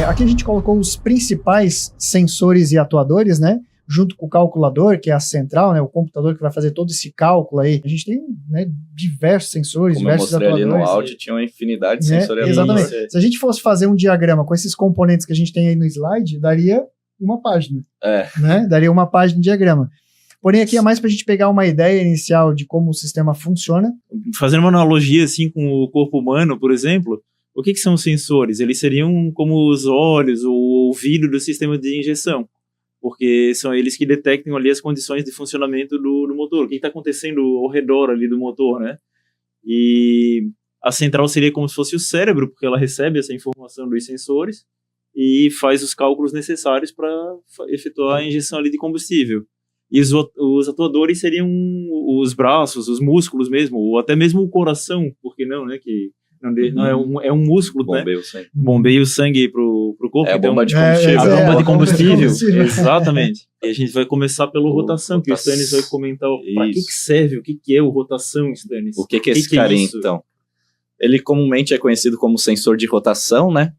Aqui a gente colocou os principais sensores e atuadores, né? Junto com o calculador, que é a central, né? O computador que vai fazer todo esse cálculo aí. A gente tem, né, diversos sensores, Como diversos eu mostrei atuadores. Ali no áudio, tinha uma infinidade de sensores. Exatamente. Se a gente fosse fazer um diagrama com esses componentes que a gente tem aí no slide, daria uma página. Né? Daria uma página de diagrama. Porém, aqui é mais para a gente pegar uma ideia inicial de como o sistema funciona. Fazendo uma analogia assim com o corpo humano, por exemplo, o que são os sensores? Eles seriam como os olhos, o ouvido do sistema de injeção, porque são eles que detectam ali as condições de funcionamento do motor, o que está acontecendo ao redor ali do motor, né? E a central seria como se fosse o cérebro, porque ela recebe essa informação dos sensores e faz os cálculos necessários para efetuar a injeção ali de combustível. E os atuadores seriam os braços, os músculos mesmo, ou até mesmo o coração, por que não, né? Que não é um músculo, bombeia, né? o sangue. Bombeia o sangue pro corpo. É a então, bomba de combustível. A bomba de combustível. Exatamente. Exatamente. E a gente vai começar pelo rotação, que o Stanis vai comentar para que serve, o que é o rotação, Stanis. O que é esse carinha, então? Ele comumente é conhecido como sensor de rotação, né?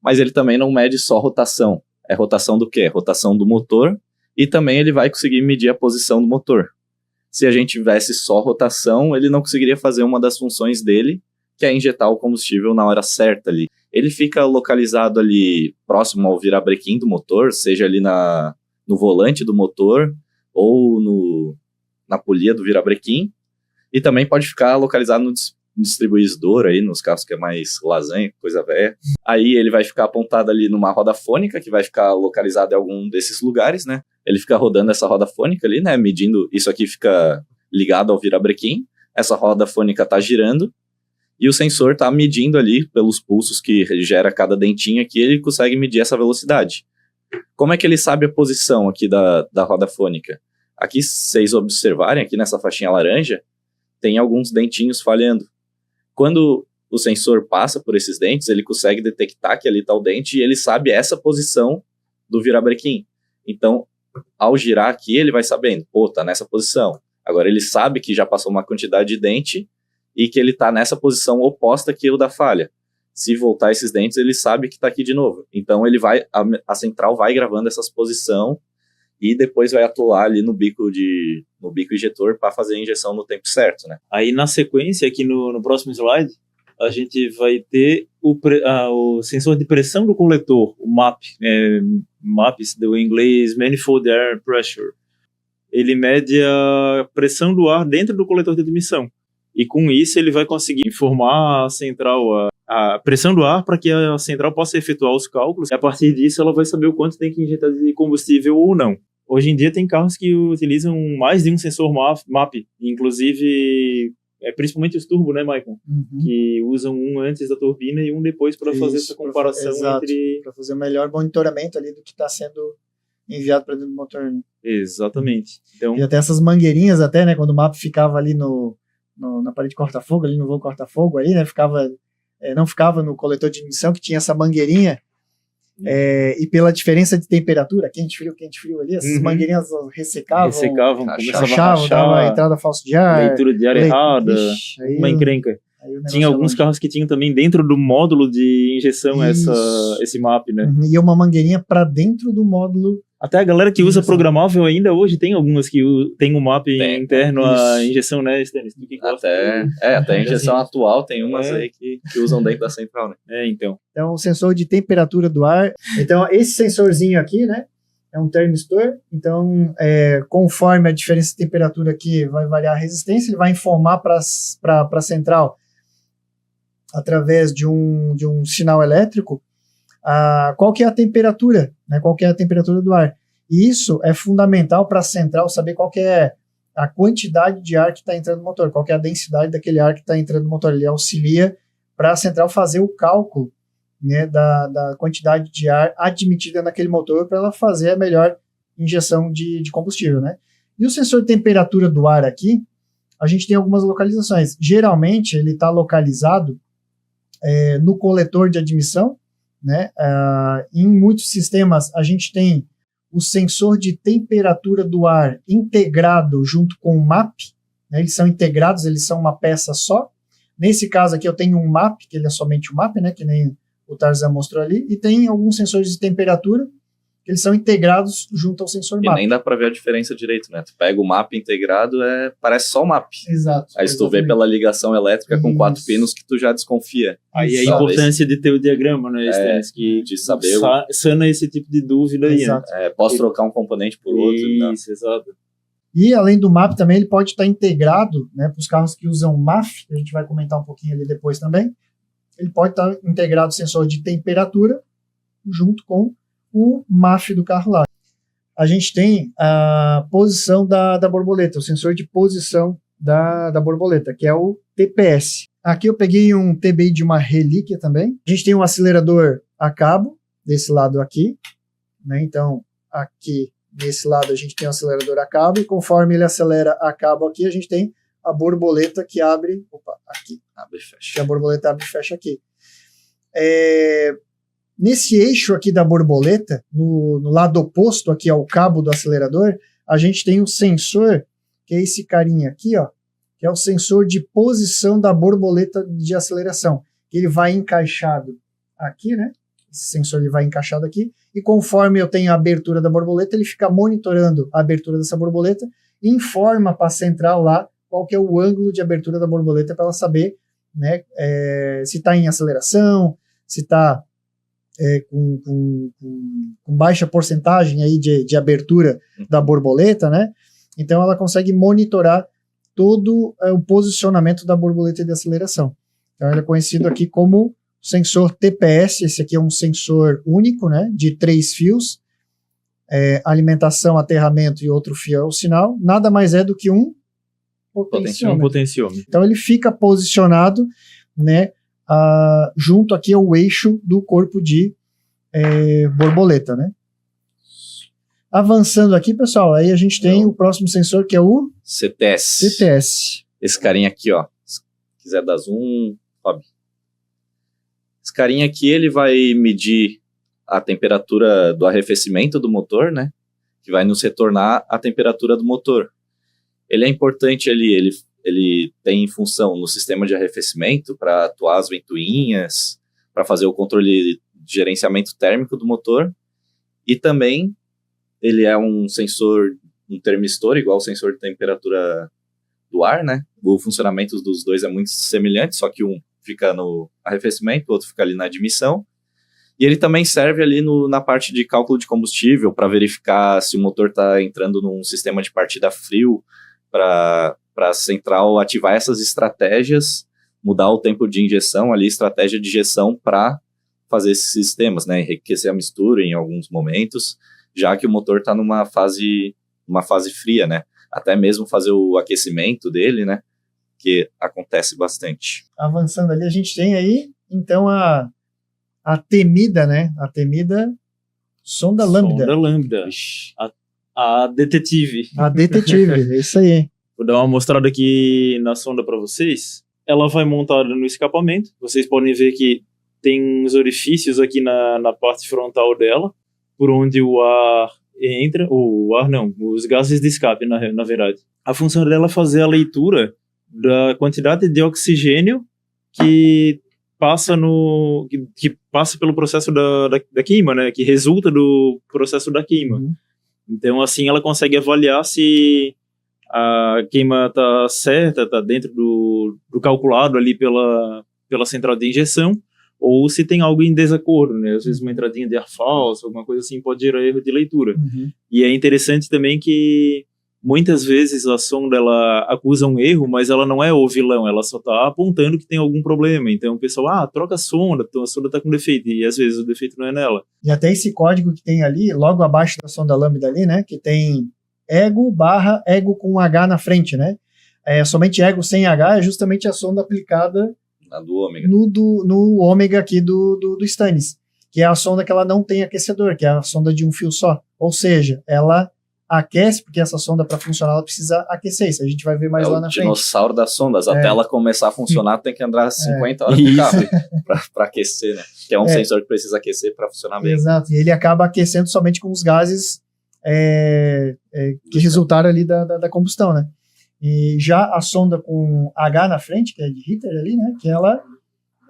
Mas ele também não mede só rotação. É rotação do quê? Rotação do motor. E também ele vai conseguir medir a posição do motor. Se a gente tivesse só rotação, ele não conseguiria fazer uma das funções dele, que é injetar o combustível na hora certa ali. Ele fica localizado ali próximo ao virabrequim do motor, seja ali no volante do motor ou na polia do virabrequim. E também pode ficar localizado no distribuidor aí, nos carros que é mais lasanha, coisa velha. Aí ele vai ficar apontado ali numa roda fônica, que vai ficar localizado em algum desses lugares, né? Ele fica rodando essa roda fônica ali, né? Medindo, isso aqui fica ligado ao virabrequim. Essa roda fônica tá girando. E o sensor tá medindo ali, pelos pulsos que gera cada dentinho aqui, ele consegue medir essa velocidade. Como é que ele sabe a posição aqui da roda fônica? Aqui, se vocês observarem, aqui nessa faixinha laranja, tem alguns dentinhos falhando. Quando o sensor passa por esses dentes, ele consegue detectar que ali está o dente e ele sabe essa posição do virabrequim. Então, ao girar aqui, ele vai sabendo, tá nessa posição. Agora, ele sabe que já passou uma quantidade de dente e que ele está nessa posição oposta àquilo da falha. Se voltar esses dentes, ele sabe que está aqui de novo. Então, a central vai gravando essas posições e depois vai atuar ali no bico injetor para fazer a injeção no tempo certo, né? Aí na sequência, aqui no próximo slide, a gente vai ter o sensor de pressão do coletor, o MAP, MAPs do inglês Manifold Air Pressure. Ele mede a pressão do ar dentro do coletor de admissão. E com isso ele vai conseguir informar a central a pressão do ar para que a central possa efetuar os cálculos. E a partir disso ela vai saber o quanto tem que injetar de combustível ou não. Hoje em dia tem carros que utilizam mais de um sensor MAP, inclusive principalmente os turbo, né, Maicon? Uhum. Que usam um antes da turbina e um depois para fazer essa comparação entre... Para fazer o melhor monitoramento ali do que está sendo enviado para dentro do motor. Né? Exatamente. Então... E até essas mangueirinhas até, né, quando o MAP ficava ali na parede corta-fogo, ali no voo corta-fogo, aí, né, não ficava no coletor de ignição, que tinha essa mangueirinha, e pela diferença de temperatura, quente, frio ali, essas mangueirinhas ressecavam, começavam a dava entrada falsa de ar, leitura de ar errada, uma encrenca. Tinha alguns carros que tinham também dentro do módulo de injeção esse MAP, né? E uma mangueirinha para dentro do módulo. Até a galera que usa programável ainda hoje tem algumas que tem um MAP interno à injeção, né, Stanis? Até a injeção atual tem umas aí que usam dentro da central, né? Então. Então, o sensor de temperatura do ar. Então, esse sensorzinho aqui, né, é um termistor. Então, conforme a diferença de temperatura aqui vai variar a resistência, ele vai informar para a central através de um sinal elétrico qual que é a temperatura, né, qual que é a temperatura do ar. E isso é fundamental para a central saber qual que é a quantidade de ar que está entrando no motor, qual que é a densidade daquele ar que está entrando no motor. Ele auxilia para a central fazer o cálculo, né, da quantidade de ar admitida naquele motor para ela fazer a melhor injeção de combustível. Né? E o sensor de temperatura do ar aqui, a gente tem algumas localizações. Geralmente ele está localizado no coletor de admissão, né? Em muitos sistemas a gente tem o sensor de temperatura do ar integrado junto com o MAP, né? Eles são integrados, eles são uma peça só. Nesse caso aqui eu tenho um MAP, que ele é somente um MAP, né? Que nem o Tarzan mostrou ali, e tem alguns sensores de temperatura que eles são integrados junto ao sensor E MAP. nem dá pra ver a diferença direito, né? Tu pega o MAP integrado, parece só o MAP. Exato. Aí se tu vê pela ligação elétrica com 4 pinos que tu já desconfia. Aí a Exato. importância de ter o diagrama, né, Stannis, que De saber sana esse tipo de dúvida aí, né? Exato. posso trocar um componente por outro. Né? Isso, exato. E além do MAP também ele pode estar integrado, né, para os carros que usam MAF, que a gente vai comentar um pouquinho ali depois também, ele pode estar integrado o sensor de temperatura junto com o MAF do carro lá. A gente tem a posição da borboleta, o sensor de posição da borboleta, que é o TPS. Aqui eu peguei um TBI de uma relíquia também. A gente tem um acelerador a cabo, desse lado aqui, né? Então, aqui desse lado a gente tem um acelerador a cabo, e conforme ele acelera a cabo aqui, a gente tem a borboleta que abre, aqui. Abre e fecha. Que a borboleta abre e fecha aqui. Nesse eixo aqui da borboleta, no lado oposto aqui ao cabo do acelerador, a gente tem um sensor, que é esse carinha aqui, ó, que é o sensor de posição da borboleta de aceleração. Ele vai encaixado aqui, né? Esse sensor ele vai encaixado aqui, e conforme eu tenho a abertura da borboleta, ele fica monitorando a abertura dessa borboleta e informa para a central lá qual que é o ângulo de abertura da borboleta para ela saber, né, se está em aceleração, se está com baixa porcentagem aí de abertura da borboleta, né? Então ela consegue monitorar todo o posicionamento da borboleta de aceleração. Então ele é conhecido aqui como sensor TPS. Esse aqui é um sensor único, né, de 3 fios, alimentação, aterramento e outro fio é o sinal. Nada mais é do que um potenciômetro. Então ele fica posicionado, né, junto aqui ao eixo do corpo de borboleta, né? Avançando aqui, pessoal, aí a gente tem o próximo sensor, que é o CTS. Esse carinha aqui, ó, se quiser dar zoom, sobe. Esse carinha aqui, ele vai medir a temperatura do arrefecimento do motor, né? Que vai nos retornar a temperatura do motor. Ele é importante ali, ele tem função no sistema de arrefecimento para atuar as ventoinhas, para fazer o controle de gerenciamento térmico do motor, e também ele é um sensor, um termistor, igual o sensor de temperatura do ar, né? O funcionamento dos dois é muito semelhante, só que um fica no arrefecimento, o outro fica ali na admissão, e ele também serve ali na parte de cálculo de combustível, para verificar se o motor está entrando num sistema de partida frio, para a central ativar essas estratégias, mudar o tempo de injeção ali, estratégia de injeção para fazer esses sistemas, né, enriquecer a mistura em alguns momentos, já que o motor está numa fase fria, né, até mesmo fazer o aquecimento dele, né, que acontece bastante. Avançando ali, a gente tem aí, então, a temida, né, a temida sonda lambda. Sonda lambda. A detetive. A detetive, é isso aí. Vou dar uma mostrada aqui na sonda para vocês. Ela vai montada no escapamento. Vocês podem ver que tem uns orifícios aqui na parte frontal dela, por onde o ar entra. Os gases de escape, na verdade. A função dela é fazer a leitura da quantidade de oxigênio que passa que passa pelo processo da queima, né? Que resulta do processo da queima. Então, assim, ela consegue avaliar se a queima está certa, está dentro do calculado ali pela central de injeção, ou se tem algo em desacordo, né? Às vezes uma entradinha de ar falso, alguma coisa assim, pode gerar erro de leitura. E é interessante também que muitas vezes a sonda ela acusa um erro, mas ela não é o vilão, ela só está apontando que tem algum problema. Então o pessoal, troca a sonda está com defeito, e às vezes o defeito não é nela. E até esse código que tem ali, logo abaixo da sonda lambda ali, né, que tem ego com H na frente, né? Somente ego sem H é justamente a sonda aplicada do ômega. no ômega aqui do Stannis, que é a sonda que ela não tem aquecedor, que é a sonda de um fio só. Ou seja, ela aquece, porque essa sonda, para funcionar, ela precisa aquecer. Isso a gente vai ver mais lá na frente. É o dinossauro das sondas. Até ela começar a funcionar, tem que andar 50 horas no carro para aquecer, né? Que é um sensor que precisa aquecer para funcionar bem. Exato. E ele acaba aquecendo somente com os gases que resultaram ali da combustão, né? E já a sonda com H na frente, que é de Ritter ali, né? Que ela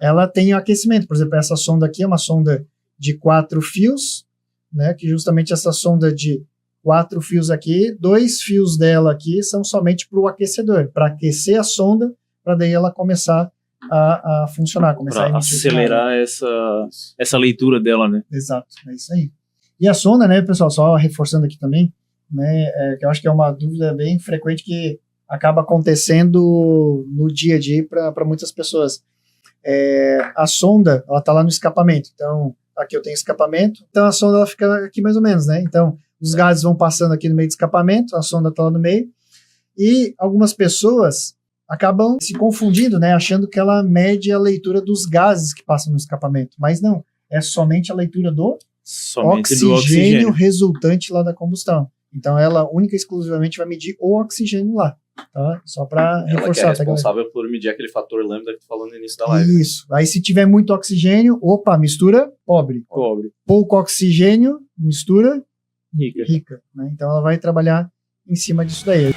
ela tem aquecimento. Por exemplo, essa sonda aqui é uma sonda de 4 fios, né, que justamente essa sonda de 4 fios aqui, 2 fios dela aqui são somente para o aquecedor, para aquecer a sonda, para daí ela começar a funcionar, começar Para acelerar essa leitura dela, né? Exato, é isso aí. E a sonda, né, pessoal, só reforçando aqui também, né, que eu acho que é uma dúvida bem frequente que acaba acontecendo no dia a dia para muitas pessoas. A sonda, ela está lá no escapamento, então aqui eu tenho escapamento, então a sonda ela fica aqui mais ou menos, né? Então os gases vão passando aqui no meio do escapamento, a sonda está lá no meio, e algumas pessoas acabam se confundindo, né? Achando que ela mede a leitura dos gases que passam no escapamento, mas não, é somente a leitura do oxigênio resultante lá da combustão. Então ela única e exclusivamente vai medir o oxigênio lá. Tá? Só para reforçar. Ela que é responsável por medir aquele fator lambda que tu falou no início da live. Isso. Aí se tiver muito oxigênio, mistura pobre. Pouco oxigênio, mistura rica. Né? Então ela vai trabalhar em cima disso daí.